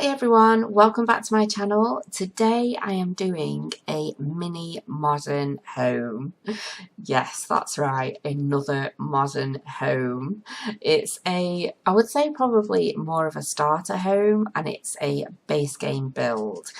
Everyone, welcome back to my channel. Today I am doing a mini modern home. Yes, that's right, another modern home. It's I would say probably more of a starter home, and it's a base game build.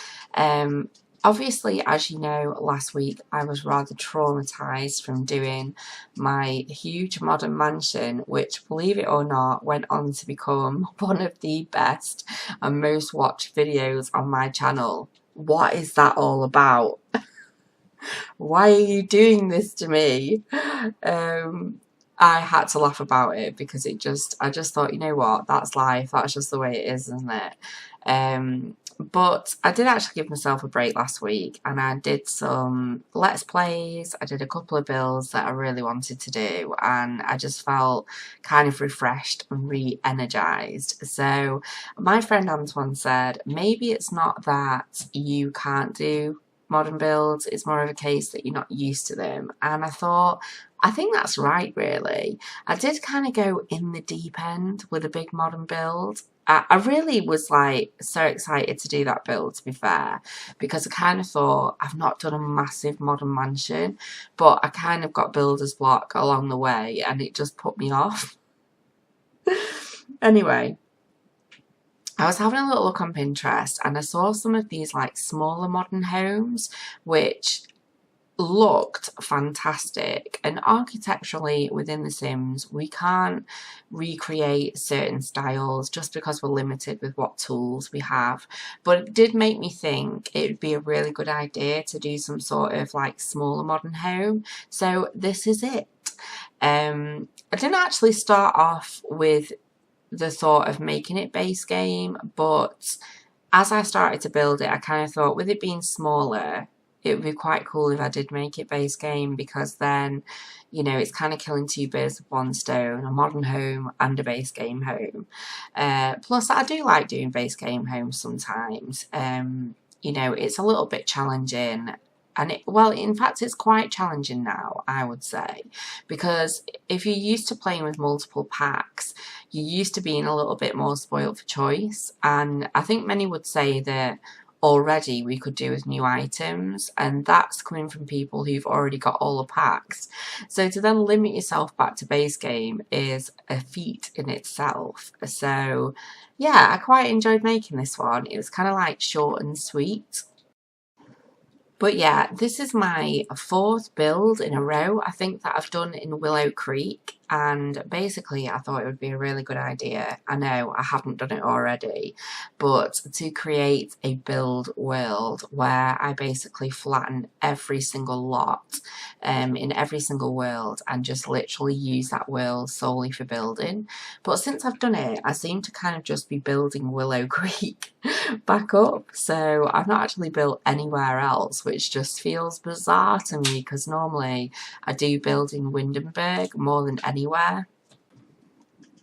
Obviously, as you know, last week I was rather traumatized from doing my huge modern mansion, which, believe it or not, went on to become one of the best and most watched videos on my channel. What is that all about? Why are you doing this to me? I had to laugh about it because I just thought, you know what, that's life, that's just the way it is, isn't it? But I did actually give myself a break last week, and I did some Let's Plays, I did a couple of builds that I really wanted to do, and I just felt kind of refreshed and re-energized. So my friend Antoine said, maybe it's not that you can't do modern builds, it's more of a case that you're not used to them. And I thought, I think that's right, really. I did kind of go in the deep end with a big modern build. I really was like so excited to do that build, to be fair, because I kind of thought I've not done a massive modern mansion, but I kind of got builder's block along the way and it just put me off. Anyway, I was having a little look on Pinterest and I saw some of these like smaller modern homes which looked fantastic, and architecturally within The Sims we can't recreate certain styles just because we're limited with what tools we have, but it did make me think it would be a really good idea to do some sort of like smaller modern home. So this is it. I didn't actually start off with the thought of making it base game, but as I started to build it I kind of thought, with it being smaller, it would be quite cool if I did make it base game, because then, you know, it's kind of killing two birds with one stone, a modern home and a base game home. Plus I do like doing base game homes sometimes. You know, it's a little bit challenging. And well, in fact, it's quite challenging now, I would say, because if you're used to playing with multiple packs, you're used to being a little bit more spoiled for choice. And I think many would say that already we could do with new items, and that's coming from people who've already got all the packs. So to then limit yourself back to base game is a feat in itself. So yeah, I quite enjoyed making this one. It was kind of like short and sweet. But yeah, this is my fourth build in a row, I think, that I've done in Willow Creek, and basically I thought it would be a really good idea. I know I haven't done it already, but to create a build world where I basically flatten every single lot in every single world and just literally use that world solely for building. But since I've done it, I seem to kind of just be building Willow Creek back up, so I've not actually built anywhere else, which just feels bizarre to me because normally I do build in Windenburg more than anywhere.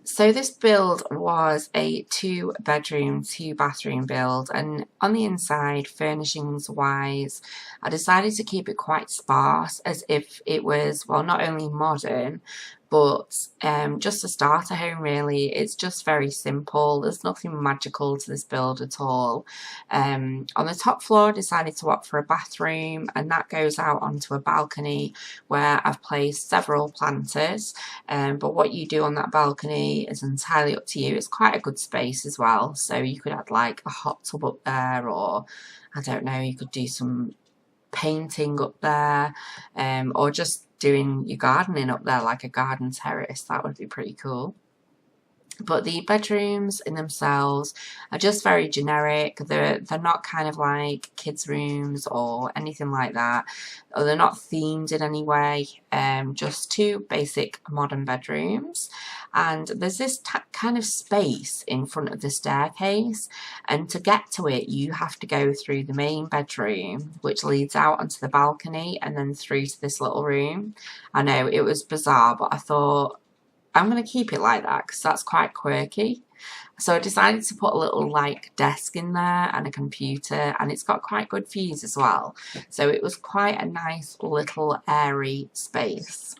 So this build was a 2-bedroom, 2-bathroom build, and on the inside, furnishings wise, I decided to keep it quite sparse, as if it was, well, not only modern, but just a starter home really. It's just very simple. There's nothing magical to this build at all. On the top floor I decided to opt for a bathroom, and that goes out onto a balcony where I've placed several planters, but what you do on that balcony is entirely up to you. It's quite a good space as well, so you could add like a hot tub up there, or I don't know, you could do some painting up there, or just doing your gardening up there, like a garden terrace. That would be pretty cool. But the bedrooms in themselves are just very generic. They're not kind of like kids' rooms or anything like that. Or they're not themed in any way. Just 2 basic modern bedrooms. And there's this kind of space in front of the staircase. And to get to it, you have to go through the main bedroom, which leads out onto the balcony and then through to this little room. I know, it was bizarre, but I thought, I'm going to keep it like that because that's quite quirky. So I decided to put a little like desk in there and a computer, and it's got quite good views as well. So it was quite a nice little airy space.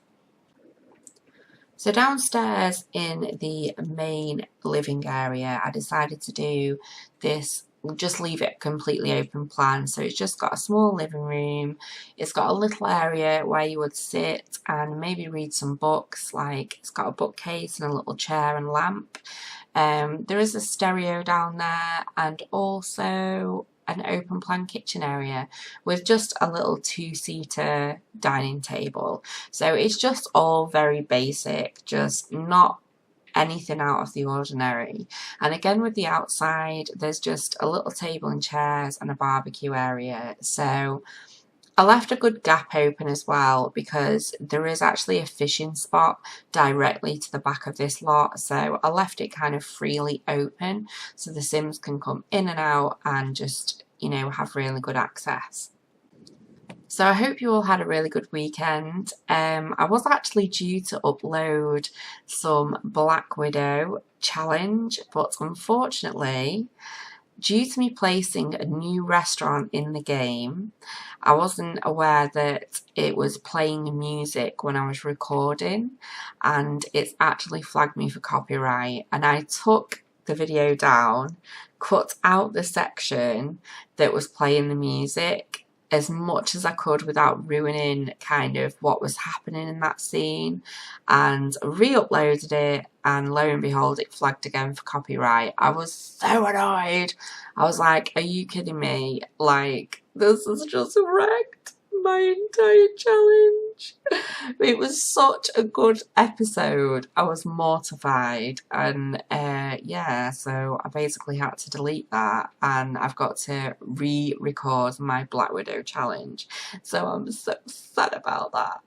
So downstairs in the main living area, I decided to do this just leave it completely open plan. So it's just got a small living room. It's got a little area where you would sit and maybe read some books. Like it's got a bookcase and a little chair and lamp. There is a stereo down there, and also an open plan kitchen area with just a little 2-seater dining table. So it's just all very basic, just not anything out of the ordinary. And again, with the outside, there's just a little table and chairs and a barbecue area. So I left a good gap open as well, because there is actually a fishing spot directly to the back of this lot. So I left it kind of freely open so the Sims can come in and out and just, you know, have really good access. So I hope you all had a really good weekend. I was actually due to upload some Black Widow challenge, but unfortunately, due to me placing a new restaurant in the game, I wasn't aware that it was playing music when I was recording, and it's actually flagged me for copyright. And I took the video down, cut out the section that was playing the music as much as I could without ruining kind of what was happening in that scene, and re-uploaded it, and lo and behold, it flagged again for copyright. I was so annoyed. I was like, are you kidding me? Like, this has just wrecked my entire challenge. It was such a good episode. I was mortified, and yeah, so I basically had to delete that, and I've got to re-record my Black Widow challenge. So I'm so sad about that.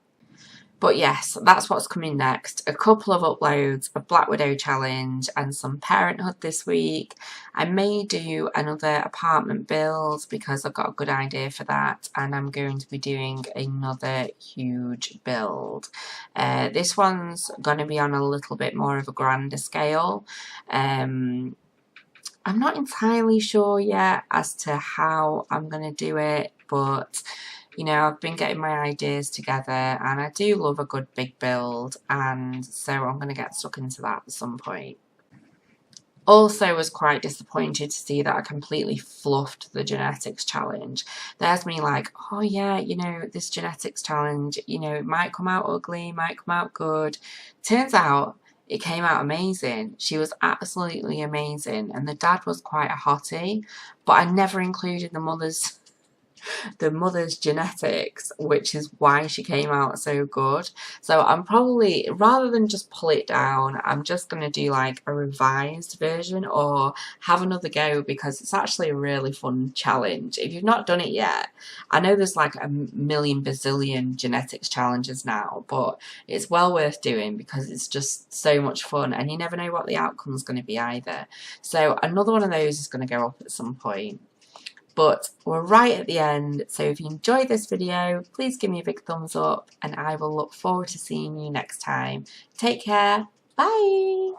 But yes, that's what's coming next. A couple of uploads of Black Widow challenge and some parenthood this week. I may do another apartment build because I've got a good idea for that, and I'm going to be doing another huge build. This one's going to be on a little bit more of a grander scale. I'm not entirely sure yet as to how I'm going to do it, but you know, I've been getting my ideas together, and I do love a good big build, and so I'm going to get stuck into that at some point. Also was quite disappointed to see that I completely fluffed the genetics challenge. There's me like, oh yeah, you know, this genetics challenge, you know, it might come out ugly, might come out good. Turns out it came out amazing. She was absolutely amazing, and the dad was quite a hottie, but I never included the mother's genetics, which is why she came out so good. So I'm probably, rather than just pull it down, I'm just going to do like a revised version or have another go, because it's actually a really fun challenge. If you've not done it yet, I know there's like a million bazillion genetics challenges now, but it's well worth doing because it's just so much fun, and you never know what the outcome is going to be either. So another one of those is going to go up at some point. But we're right at the end, so if you enjoyed this video, please give me a big thumbs up, and I will look forward to seeing you next time. Take care. Bye.